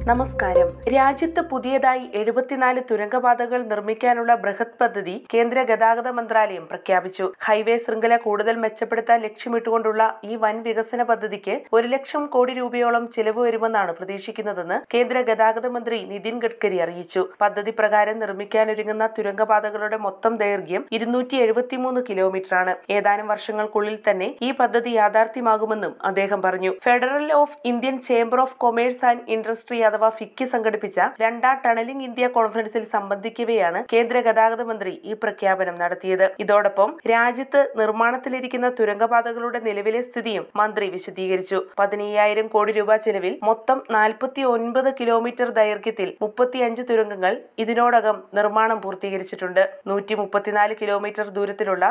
നമസ്കാരം. രാജ്യത്ത് പുതിയതായി 74 തുരങ്കപാതകൾ നിർമ്മിക്കാനുള്ള ബൃഹത് പദ്ധതി കേന്ദ്ര ഗതാഗത മന്ത്രാലയം പ്രഖ്യാപിച്ചു. ഹൈവേ ശൃംഖല കൂടുതൽ മെച്ചപ്പെടുത്താൻ ലക്ഷ്യമിട്ടുകൊണ്ടുള്ള ഈ വൻ വികസന പദ്ധതിക്ക് 1 ലക്ഷം കോടി രൂപയോളം ചിലവ് വരുമെന്നാണ് പ്രതീക്ഷിക്കുന്നതെന്ന് കേന്ദ്ര ഗതാഗത മന്ത്രി നിതിൻ ഗഡ്കരി അറിയിച്ചു. പദ്ധതി പ്രകാരം നിർമ്മിക്കാനൊരുങ്ങുന്ന തുരങ്കപാതകളുടെ മൊത്തം ദൈർഘ്യം 273 കിലോമീറ്ററാണ്. ഏതാനും വർഷങ്ങൾക്കുള്ളിൽ തന്നെ ഈ പദ്ധതി യാഥാർത്ഥ്യമാകുമെന്നും അദ്ദേഹം പറഞ്ഞു. Federal of Indian chamber of commerce and industry അഥവാ ഫിക്കി സംഘടിപ്പിച്ച 2ാം ടണലിംഗ് ഇന്ത്യ കോൺഫറൻസിൽ സംബന്ധിക്കവെയാണ് കേന്ദ്ര ഗതാഗത മന്ത്രി ഈ പ്രഖ്യാപനം നടത്തിയത്. ഇതോടൊപ്പം രാജ്യത്ത് നിർമ്മാണത്തിലിരിക്കുന്ന തുരങ്കപാതകളുടെ നിലവിലെ സ്ഥിതിയും മന്ത്രി വിശദീകരിച്ചു. 15,000 കോടി രൂപ ചെലവിൽ മൊത്തം 49 കിലോമീറ്റർ ദൈർഘ്യത്തിൽ 35 തുരങ്കങ്ങൾ ഇതിനോടകം നിർമ്മാണം പൂർത്തീകരിച്ചിട്ടുണ്ട്. 134 കിലോമീറ്റർ ദൂരത്തിലുള്ള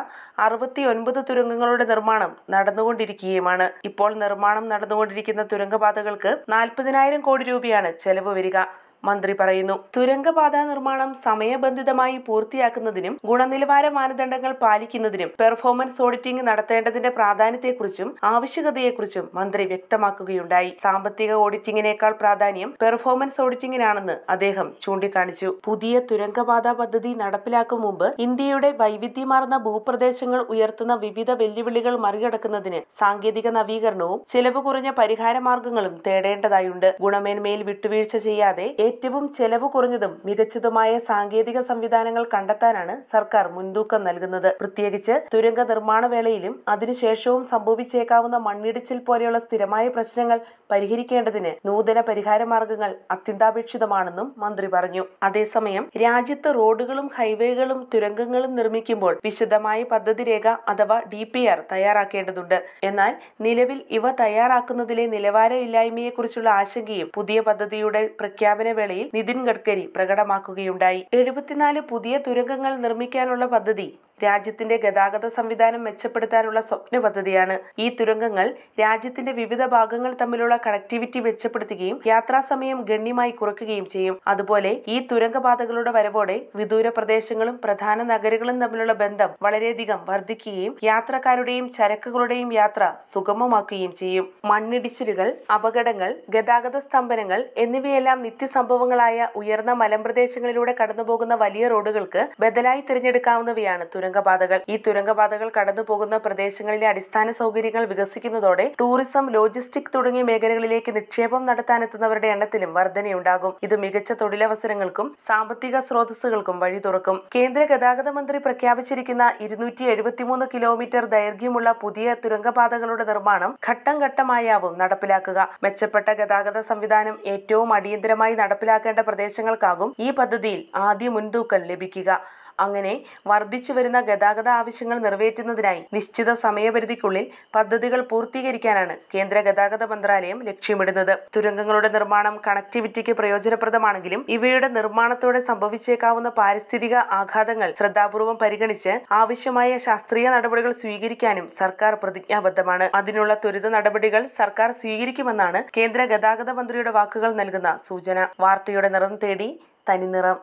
69 തുരങ്കങ്ങളുടെ നിർമ്മാണം നടന്നുകൊണ്ടിരിക്കുകയുമാണ്. ഇപ്പോൾ നിർമ്മാണം നടന്നുകൊണ്ടിരിക്കുന്ന തുരങ്കപാതകൾക്ക് 40,000 കോടി രൂപയാണ് ചെലവ് വരിക. മന്ത്രി പറയുന്നു. തുരങ്കപാത നിർമ്മാണം സമയബന്ധിതമായി പൂർത്തിയാക്കുന്നതിനും ഗുണനിലവാര മാനദണ്ഡങ്ങൾ പാലിക്കുന്നതിനും പെർഫോമൻസ് ഓഡിറ്റിംഗ് നടത്തേണ്ടതിന്റെ പ്രാധാന്യത്തെക്കുറിച്ചും ആവശ്യകതയെക്കുറിച്ചും മന്ത്രി വ്യക്തമാക്കുകയുണ്ടായി. സാമ്പത്തിക ഓഡിറ്റിംഗിനേക്കാൾ പ്രാധാന്യം പെർഫോമൻസ് ഓഡിറ്റിംഗിനാണെന്ന് അദ്ദേഹം ചൂണ്ടിക്കാണിച്ചു. പുതിയ തുരങ്കപാത പദ്ധതി നടപ്പിലാക്കും മുമ്പ് ഇന്ത്യയുടെ വൈവിധ്യമാർന്ന ഭൂപ്രദേശങ്ങൾ ഉയർത്തുന്ന വിവിധ വെല്ലുവിളികൾ മറികടക്കുന്നതിന് സാങ്കേതിക നവീകരണവും ചെലവ് കുറഞ്ഞ പരിഹാര മാർഗങ്ങളും തേടേണ്ടതായുണ്ട്. ഗുണമേന്മയിൽ വിട്ടുവീഴ്ച ചെയ്യാതെ ഏറ്റവും ചെലവ് കുറഞ്ഞതും മികച്ചതുമായ സാങ്കേതിക സംവിധാനങ്ങൾ കണ്ടെത്താനാണ് സർക്കാർ മുൻതൂക്കം നൽകുന്നത്. പ്രത്യേകിച്ച് തുരങ്ക നിർമ്മാണ വേളയിലും അതിനുശേഷവും സംഭവിച്ചേക്കാവുന്ന മണ്ണിടിച്ചിൽ പോലെയുള്ള സ്ഥിരമായ പ്രശ്നങ്ങൾ പരിഹരിക്കേണ്ടതിന് നൂതന പരിഹാര മാർഗങ്ങൾ അത്യന്താപേക്ഷിതമാണെന്നും മന്ത്രി പറഞ്ഞു. അതേസമയം രാജ്യത്ത് റോഡുകളും ഹൈവേകളും തുരങ്കങ്ങളും നിർമ്മിക്കുമ്പോൾ വിശദമായ പദ്ധതി രേഖ അഥവാ DPR തയ്യാറാക്കേണ്ടതുണ്ട്. എന്നാൽ നിലവിൽ ഇവ തയ്യാറാക്കുന്നതിലെ നിലവാരമില്ലായ്മയെക്കുറിച്ചുള്ള ആശങ്കയും പുതിയ പദ്ധതിയുടെ പ്രഖ്യാപന വേളയിൽ നിതിൻ ഗഡ്കരി പ്രകടമാക്കുകയുണ്ടായി. 74 പുതിയ തുരങ്കങ്ങൾ നിർമ്മിക്കാനുള്ള പദ്ധതി രാജ്യത്തിന്റെ ഗതാഗത സംവിധാനം മെച്ചപ്പെടുത്താനുള്ള സ്വപ്ന പദ്ധതിയാണ്. ഈ തുരങ്കങ്ങൾ രാജ്യത്തിന്റെ വിവിധ ഭാഗങ്ങൾ തമ്മിലുള്ള കണക്ടിവിറ്റി മെച്ചപ്പെടുത്തുകയും യാത്രാസമയം ഗണ്യമായി കുറയ്ക്കുകയും ചെയ്യും. അതുപോലെ ഈ തുരങ്കപാതകളുടെ വരവോടെ വിദൂര പ്രദേശങ്ങളും പ്രധാന നഗരങ്ങളും തമ്മിലുള്ള ബന്ധം വളരെയധികം വർദ്ധിക്കുകയും യാത്രക്കാരുടെയും ചരക്കുകളുടെയും യാത്ര സുഗമമാക്കുകയും ചെയ്യും. മണ്ണിടിച്ചിലുകൾ, അപകടങ്ങൾ, ഗതാഗത സ്തംഭനങ്ങൾ എന്നിവയെല്ലാം നിത്യസംഭവങ്ങളായ ഉയർന്ന മലമ്പ്രദേശങ്ങളിലൂടെ കടന്നുപോകുന്ന വലിയ റോഡുകൾക്ക് ബദലായി തിരഞ്ഞെടുക്കാവുന്നവയാണ് തുരങ്കപാതകൾ. ഈ തുരങ്കപാതകൾ കടന്നുപോകുന്ന പ്രദേശങ്ങളിലെ അടിസ്ഥാന സൗകര്യങ്ങൾ വികസിക്കുന്നതോടെ ടൂറിസം, ലോജിസ്റ്റിക് തുടങ്ങിയ മേഖലകളിലേക്ക് നിക്ഷേപം നടത്താനെത്തുന്നവരുടെ എണ്ണത്തിലും വർധനയുണ്ടാകും. ഇത് മികച്ച തൊഴിലവസരങ്ങൾക്കും സാമ്പത്തിക സ്രോതസ്സുകൾക്കും വഴി തുറക്കും. കേന്ദ്ര ഗതാഗത മന്ത്രി പ്രഖ്യാപിച്ചിരിക്കുന്ന 273 കിലോമീറ്റർ ദൈർഘ്യമുള്ള പുതിയ തുരങ്കപാതകളുടെ നിർമ്മാണം ഘട്ടം ഘട്ടമായാവും നടപ്പിലാക്കുക. മെച്ചപ്പെട്ട ഗതാഗത സംവിധാനം ഏറ്റവും അടിയന്തരമായി നടപ്പിലാക്കേണ്ട പ്രദേശങ്ങൾക്കാകും ഈ പദ്ധതിയിൽ ആദ്യ മുൻതൂക്കം ലഭിക്കുക. അങ്ങനെ വർദ്ധിച്ചു വരുന്ന ഗതാഗത ആവശ്യങ്ങൾ നിറവേറ്റുന്നതിനായി നിശ്ചിത സമയപരിധിക്കുള്ളിൽ പദ്ധതികൾ പൂർത്തീകരിക്കാനാണ് കേന്ദ്ര ഗതാഗത മന്ത്രാലയം ലക്ഷ്യമിടുന്നത്. തുരങ്കങ്ങളുടെ നിർമ്മാണം കണക്ടിവിറ്റിക്ക് പ്രയോജനപ്രദമാണെങ്കിലും ഇവയുടെ നിർമ്മാണത്തോടെ സംഭവിച്ചേക്കാവുന്ന പാരിസ്ഥിതിക ആഘാതങ്ങൾ ശ്രദ്ധാപൂർവം പരിഗണിച്ച് ആവശ്യമായ ശാസ്ത്രീയ നടപടികൾ സ്വീകരിക്കാനും സർക്കാർ പ്രതിജ്ഞാബദ്ധമാണ്. അതിനുള്ള ത്വരിത നടപടികൾ സർക്കാർ സ്വീകരിക്കുമെന്നാണ് കേന്ദ്ര ഗതാഗത മന്ത്രിയുടെ വാക്കുകൾ നൽകുന്ന സൂചന. വാർത്തയുടെ നിറം തേടി തനിനിറം.